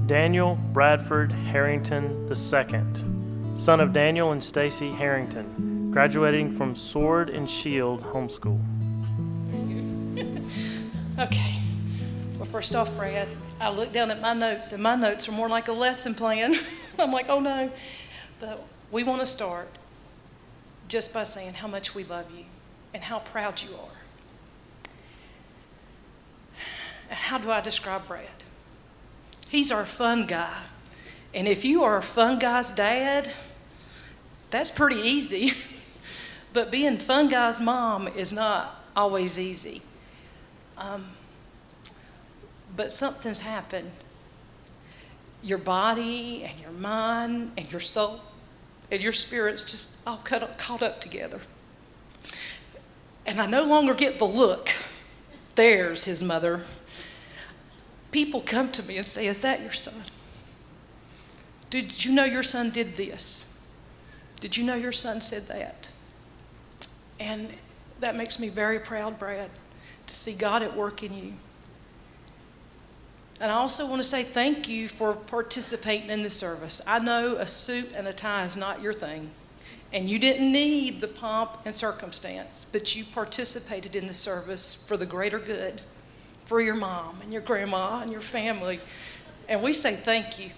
Daniel Bradford Harrington II, son of Daniel and Stacey Harrington, graduating from Sword and Shield Homeschool. Okay. Well, first off, Brad, I looked down at my notes, and my notes are more like a lesson plan. I'm like, oh no. But we want to start just by saying how much we love you and how proud you are. And how do I describe Brad? He's our fun guy. And if you are a fun guy's dad, that's pretty easy. But being fun guy's mom is not always easy. But something's happened. Your body and your mind and your soul and your spirit's just all caught up together. And I no longer get the look. There's his mother. People come to me and say, is that your son? Did you know your son did this? Did you know your son said that? And that makes me very proud, Brad, to see God at work in you. And I also want to say thank you for participating in the service. I know a suit and a tie is not your thing, and you didn't need the pomp and circumstance, but you participated in the service for the greater good, for your mom and your grandma and your family. And we say thank you.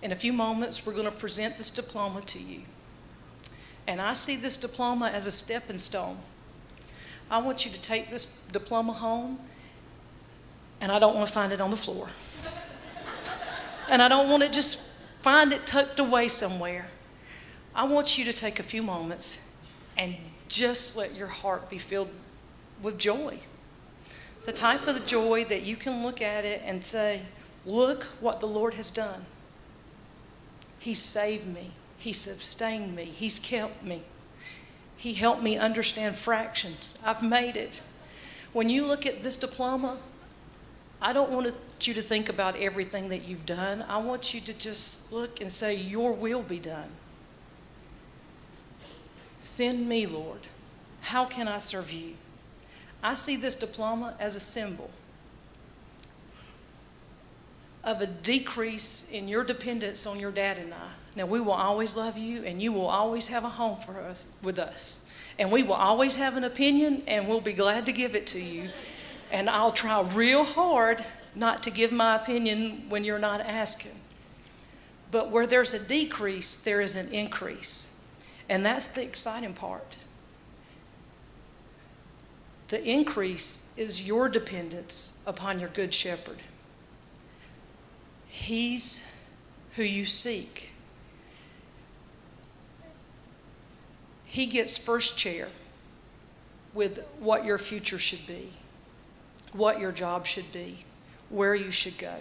In a few moments, we're going to present this diploma to you. And I see this diploma as a stepping stone. I want you to take this diploma home, and I don't want to find it on the floor. And I don't want to just find it tucked away somewhere. I want you to take a few moments and just let your heart be filled with joy. The type of joy that you can look at it and say, look what the Lord has done. He saved me. He sustained me. He's kept me. He helped me understand fractions. I've made it. When you look at this diploma, I don't want you to think about everything that you've done. I want you to just look and say, your will be done. Send me, Lord. How can I serve you? I see this diploma as a symbol of a decrease in your dependence on your dad and I. Now, we will always love you, and you will always have a home for us, with us. And we will always have an opinion, and we'll be glad to give it to you. And I'll try real hard not to give my opinion when you're not asking. But where there's a decrease, there is an increase. And that's the exciting part. The increase is your dependence upon your good shepherd. He's who you seek. He gets first chair with what your future should be, what your job should be, where you should go.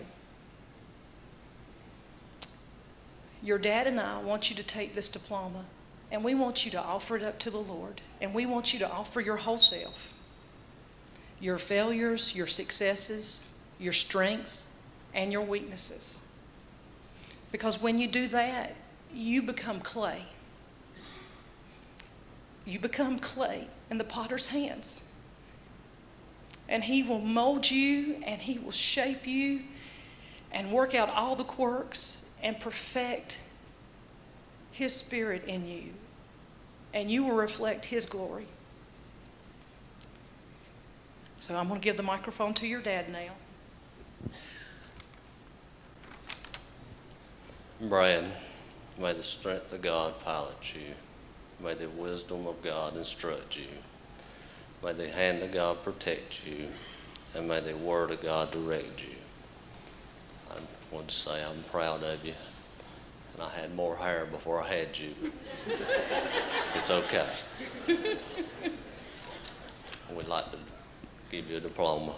Your dad and I want you to take this diploma, and we want you to offer it up to the Lord, and we want you to offer your whole self. Your failures, your successes, your strengths, and your weaknesses. Because when you do that, you become clay. You become clay in the potter's hands. And he will mold you, and he will shape you, and work out all the quirks, and perfect his spirit in you. And you will reflect his glory. So I'm going to give the microphone to your dad now. Brad, may the strength of God pilot you. May the wisdom of God instruct you. May the hand of God protect you. And may the word of God direct you. I want to say I'm proud of you. And I had more hair before I had you. It's okay. We'd like to give you a diploma.